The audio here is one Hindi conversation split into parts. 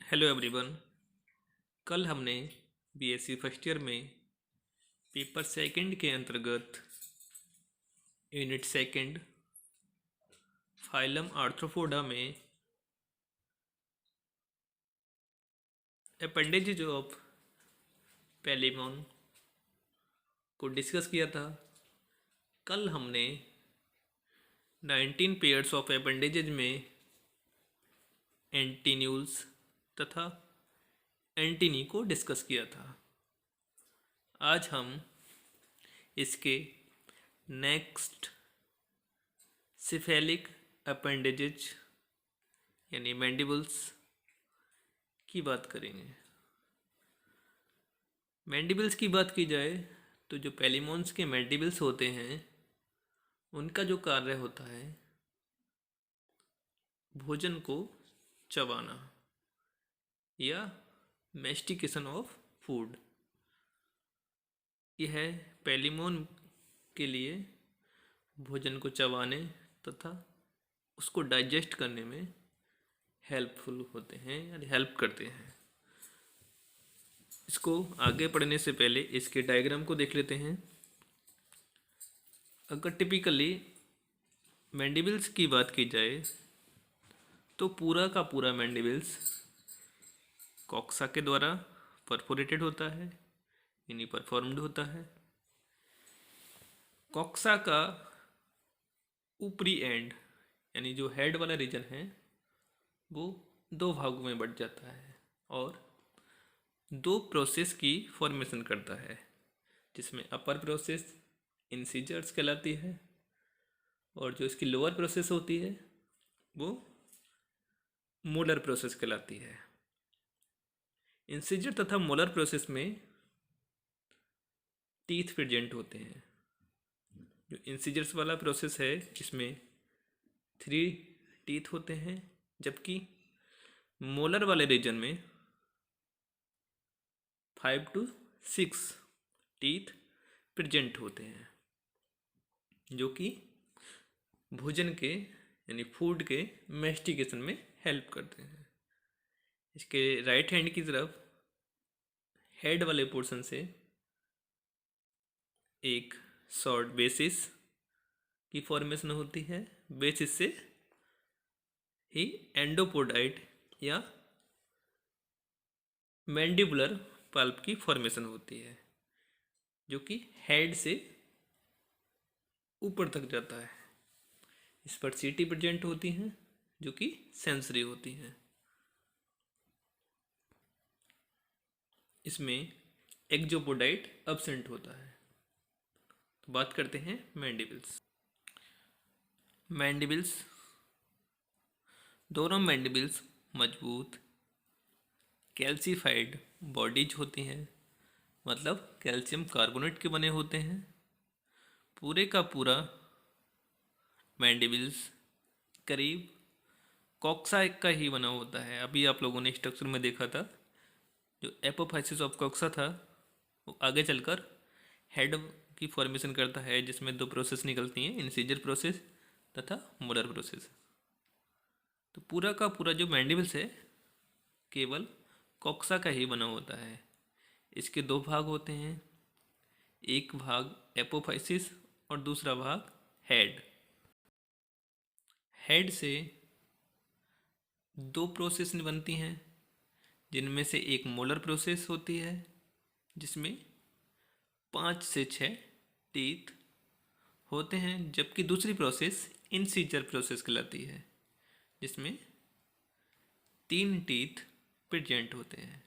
Hello everyone. कल हमने बीएससी फर्स्ट ईयर में पेपर सेकंड के अंतर्गत यूनिट सेकंड फाइलम आर्थ्रोपोडा में अपेंडेजेज ऑफ पेलिमोन को डिस्कस किया था। कल हमने 19 पेयर्स ऑफ अपेंडेजेज में एंटीन्यूल्स तथा एंटीनी को डिस्कस किया था। आज हम इसके नेक्स्ट सिफेलिक अपेंडेजेज यानी मैंडिबल्स की बात करेंगे। मैंडिबल्स की बात की जाए तो जो पेलिमोन्स के मैंडिबल्स होते हैं उनका जो कार्य होता है भोजन को चबाना या मैस्टिकेशन ऑफ फूड। यह पेलिमोन के लिए भोजन को चबाने तथा उसको डाइजेस्ट करने में हेल्पफुल होते हैं या हेल्प करते हैं। इसको आगे पढ़ने से पहले इसके डायग्राम को देख लेते हैं। अगर टिपिकली मैंडिबल्स की बात की जाए तो पूरा का पूरा मैंडिबल्स कॉक्सा के द्वारा परफोरेटेड होता है यानी परफॉर्म्ड होता है। कॉक्सा का ऊपरी एंड यानी जो हेड वाला रीजन है वो दो भागों में बंट जाता है और दो प्रोसेस की फॉर्मेशन करता है, जिसमें अपर प्रोसेस इंसीजर्स कहलाती है और जो इसकी लोअर प्रोसेस होती है वो मोलर प्रोसेस कहलाती है। इंसीजर तथा मोलर प्रोसेस में टीथ प्रेजेंट होते हैं। जो इंसीजर्स वाला प्रोसेस है इसमें 3 टीथ होते हैं, जबकि मोलर वाले रीजन में 5 to 6 टीथ प्रेजेंट होते हैं, जो कि भोजन के यानी फूड के मैस्टिकेशन में हेल्प करते हैं। इसके राइट हैंड की तरफ हेड वाले पोर्शन से एक शॉर्ट बेसिस की फॉर्मेशन होती है। बेसिस से ही एंडोपोडाइट या मैंडिबुलर पल्प की फॉर्मेशन होती है, जो कि हेड से ऊपर तक जाता है। इस पर सीटी प्रेजेंट होती हैं जो कि सेंसरी होती हैं। इसमें एक्जोपोडाइट एब्सेंट होता है। तो बात करते हैं मैंडिबल्स। मैंडिबल्स दोनों मैंडिबल्स मजबूत कैल्सीफाइड बॉडीज होती हैं, मतलब कैल्शियम कार्बोनेट के बने होते हैं। पूरे का पूरा मैंडिबल्स करीब कॉक्सा का ही बना होता है। अभी आप लोगों ने स्ट्रक्चर में देखा था, जो एपोफाइसिस ऑफ कॉक्सा था वो आगे चलकर हेड की फॉर्मेशन करता है, जिसमें 2 प्रोसेस निकलती हैं, इंसीजर प्रोसेस तथा मोलर प्रोसेस। तो पूरा का पूरा जो मैंडिबल्स है केवल कॉक्सा का ही बना होता है। इसके 2 भाग होते हैं, एक भाग एपोफाइसिस और दूसरा भाग हेड। हेड से 2 प्रोसेस बनती हैं, जिनमें से एक मोलर प्रोसेस होती है जिसमें 5 से 6 टीथ होते हैं, जबकि दूसरी प्रोसेस इंसीजर प्रोसेस कहलाती है जिसमें 3 टीथ प्रेजेंट होते हैं।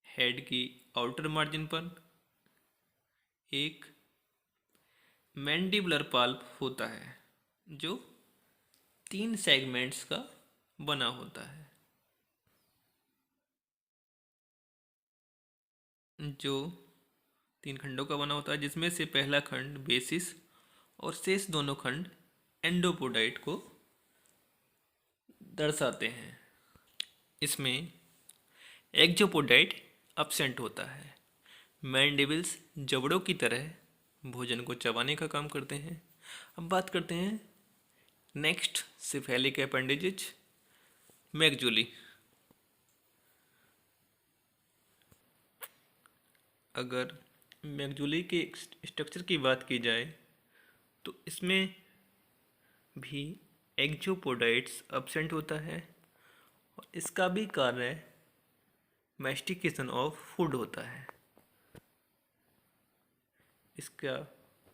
हेड की आउटर मार्जिन पर एक मैंडिबुलर पल्प होता है जो 3 सेगमेंट्स का बना होता है, जो 3 खंडों का बना होता है, जिसमें से पहला खंड बेसिस और शेष दोनों खंड एंडोपोडाइट को दर्शाते हैं। इसमें एक्जोपोडाइट एब्सेंट होता है। मैंडिबल्स जबड़ों की तरह भोजन को चबाने का काम करते हैं। अब बात करते हैं नेक्स्ट सिफेलिक अपेंडेजेज मैगजूली। अगर मैगजूली के स्ट्रक्चर की बात की जाए तो इसमें भी एक्जोपोडाइट्स अब्सेंट होता है और इसका भी कार्य मैस्टिकेशन ऑफ फूड होता है। इसका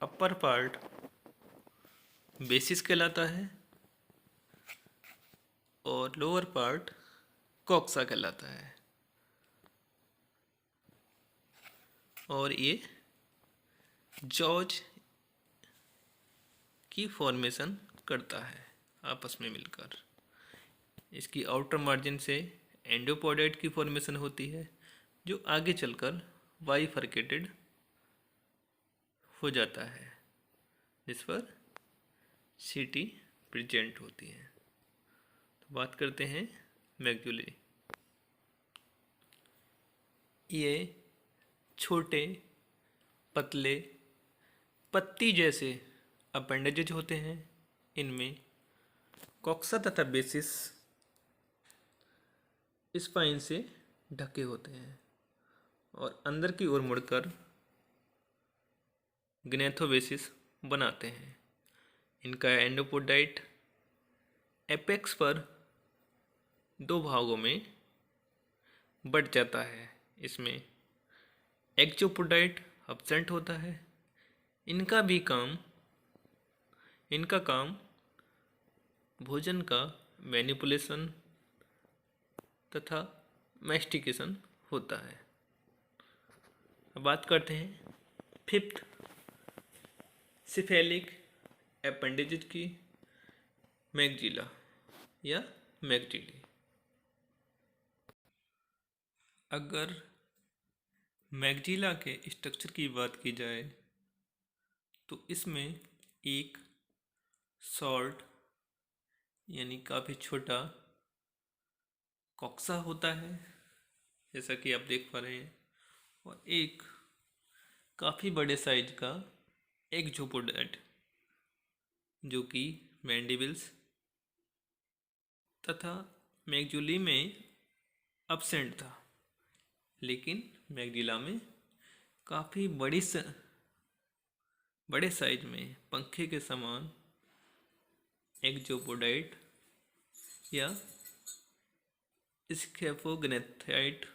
अपर पार्ट बेसिस कहलाता है और लोअर पार्ट कॉक्सा कहलाता है। और ये जॉर्ज की फॉर्मेशन करता है आपस में मिलकर। इसकी आउटर मार्जिन से एंडोपोडाइट की फॉर्मेशन होती है जो आगे चलकर बाइफरकेटेड हो जाता है, जिस पर सीटी प्रेजेंट होती है। तो बात करते हैं मैगजूली। ये छोटे पतले पत्ती जैसे अपेंडेजेज होते हैं। इनमें कॉक्सा तथा बेसिस स्पाइन से ढके होते हैं और अंदर की ओर मुड़कर ग्नेथोबेसिस बनाते हैं। इनका एंडोपोडाइट एपेक्स पर दो भागों में बट जाता है। इसमें एक्जोपोडाइट अब्सेंट होता है। इनका काम भोजन का मैनिपुलेशन तथा मैस्टिकेशन होता है। अब बात करते हैं फिफ्थ सिफेलिक एपेंडेजेज की, मैगजिला या मैगजिली। अगर मैगजिला के स्ट्रक्चर की बात की जाए तो इसमें एक शॉर्ट यानी काफ़ी छोटा कॉक्सा होता है, जैसा कि आप देख पा रहे हैं, और एक काफ़ी बड़े साइज का एक्जोपोडाइट जो कि मैंडिबल्स तथा मैगजूली में अब्सेंट था, लेकिन मैगजिला में काफ़ी बड़े साइज में पंखे के समान एक्जोपोडाइट या स्केफोग्नेथाइट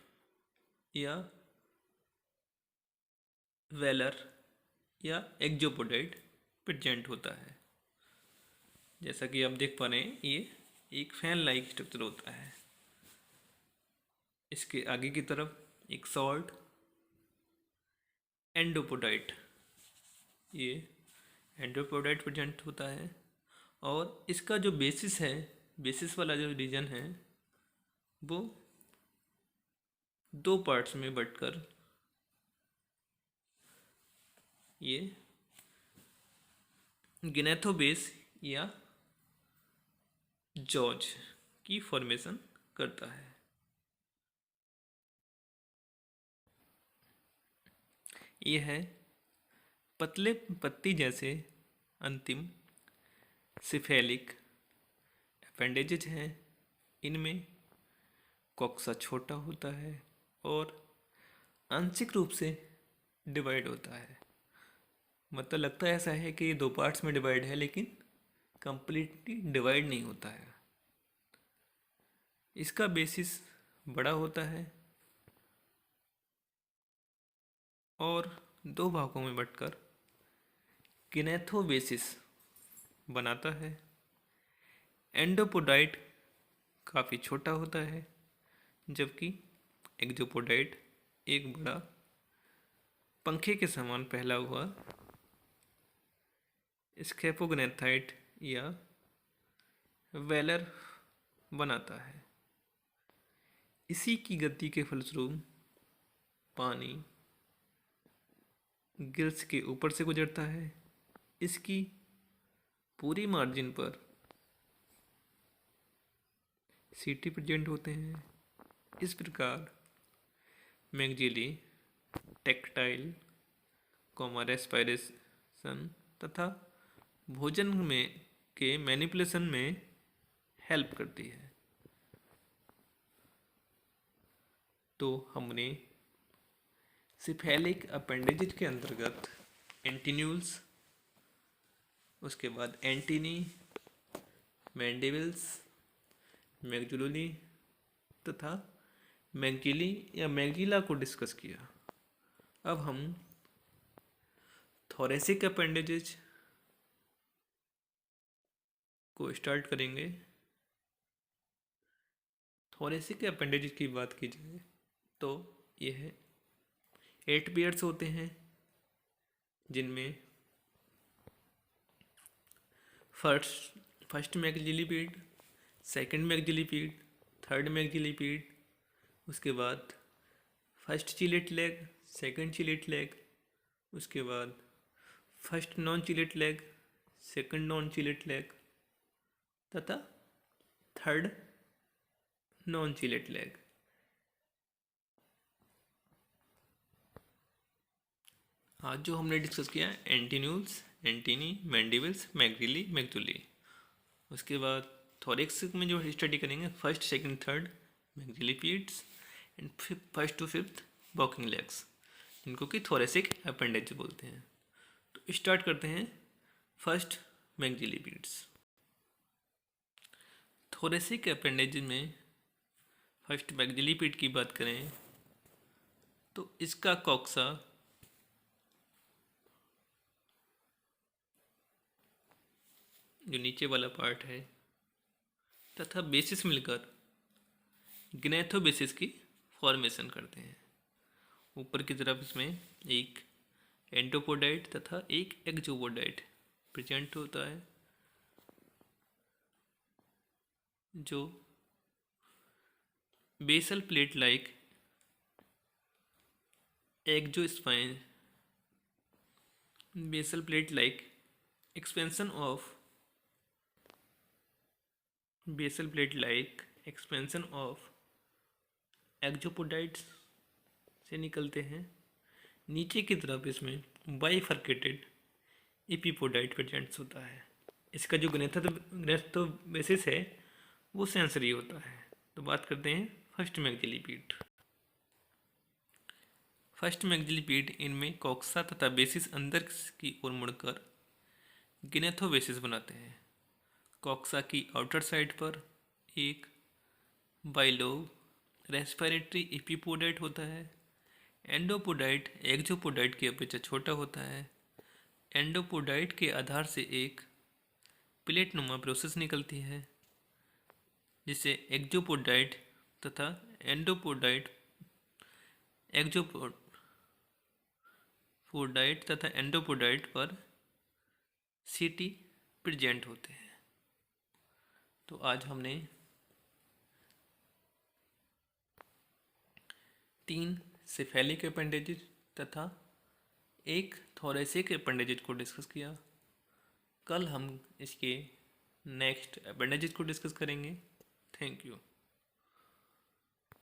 या वेलर या एक्जोपोडाइट प्रेजेंट होता है। जैसा कि आप देख पा रहे हैं, ये एक फैन लाइक स्ट्रक्चर होता है। इसके आगे की तरफ एक सॉल्ट एंडोपोडाइट, ये एंडोपोडाइट प्रेजेंट होता है और इसका जो बेसिस है, बेसिस वाला जो रीजन है, वो दो पार्ट्स में बंटकर ये गिनेथोबेस या जॉर्ज की फॉर्मेशन करता है। यह है पतले पत्ती जैसे अंतिम सिफेलिक अपेंडेजेज हैं। इनमें कॉक्सा छोटा होता है और आंशिक रूप से डिवाइड होता है। मतलब लगता है ऐसा है कि ये दो पार्ट्स में डिवाइड है, लेकिन कंप्लीटली डिवाइड नहीं होता है। इसका बेसिस बड़ा होता है और दो भागों में बंटकर किनेथोबेसिस बनाता है। एंडोपोडाइट काफ़ी छोटा होता है, जबकि एक्जोपोडाइट एक बड़ा पंखे के समान फैला हुआ स्केफोग्नेथाइट या वेलर बनाता है। इसी की गति के फलस्वरूप पानी गिल्स के ऊपर से गुजरता है। इसकी पूरी मार्जिन पर सीटी प्रेजेंट होते हैं। इस प्रकार मैगजिली टेक्टाइल रेस्पायरेशन तथा भोजन में के मैनिपुलेशन में हेल्प करती है। तो हमने सिफेलिक अपेंडेजेज के अंतर्गत एंटीन्यूल्स, उसके बाद एंटीनी, मैंडिबल्स, मैग्जुलनी तथा मैग्जिली या मैग्जिला को डिस्कस किया। अब हम थोरेसिक अपेंडेजेज को स्टार्ट करेंगे। थोरेसिक अपेंडेजेज की बात की जाए तो यह 8 पेयर्स होते हैं, जिनमें first maxilliped, second maxilliped, third maxilliped, उसके बाद first chelate leg, second chelate leg, उसके बाद first non chelate leg, second non chelate leg तथा थर्ड नॉन चिलेट लेग। आज जो हमने डिस्कस किया antennules, antennae, mandibles, maxillae, maxillulae. उसके बाद थोरेक्स में जो स्टडी करेंगे first, second, third maxillipeds and first to fifth walking legs, जिनको कि थोरेसिक अपेंडेज बोलते हैं। तो स्टार्ट करते हैं फर्स्ट मैग्जिलिपीड्स। थोरेसिक अपेंडेज में फर्स्ट मैग्जिलिपीड की बात करें तो इसका कॉक्सा जो नीचे वाला पार्ट है तथा बेसिस मिलकर ग्नेथोबेसिस की फॉर्मेशन करते हैं। ऊपर की तरफ इसमें एक एंडोपोडाइट तथा एक एक्सोपोडाइट प्रेजेंट होता है, जो basal plate like exospine basal plate like expansion of basal plate like expansion of exopodites से निकलते हैं। नीचे की तरफ इसमें बाइफर्केटेड एपिपोडाइट प्रेजेंट्स होता है। इसका जो ग्नेथोबेसिस है वो सेंसरी होता है। तो बात करते हैं फर्स्ट मैग्जिलिपीड। फर्स्ट मैग्जिलिपीड इनमें कॉक्सा तथा बेसिस अंदर की ओर मुड़कर ग्नेथोबेसिस बनाते हैं। कॉक्सा की आउटर साइड पर एक बाइलोब रेस्पिरेटरी एपिपोडाइट होता है। एंडोपोडाइट एक्सोपोडाइट की अपेक्षा छोटा होता है। एंडोपोडाइट के आधार से एक प्लेट नुमा प्रोसेस निकलती है, जिसे एक्सोपोडाइट तथा एंडोपोडाइट एक्सोपोडाइट तथा एंडोपोडाइट पर सीटी प्रेजेंट होते हैं। तो आज हमने 3 सिफेलिक अपेंडेजेज तथा एक थोरेसिक अपेंडेजेज को डिस्कस किया। कल हम इसके नेक्स्ट अपेंडेजेज को डिस्कस करेंगे। Thank you.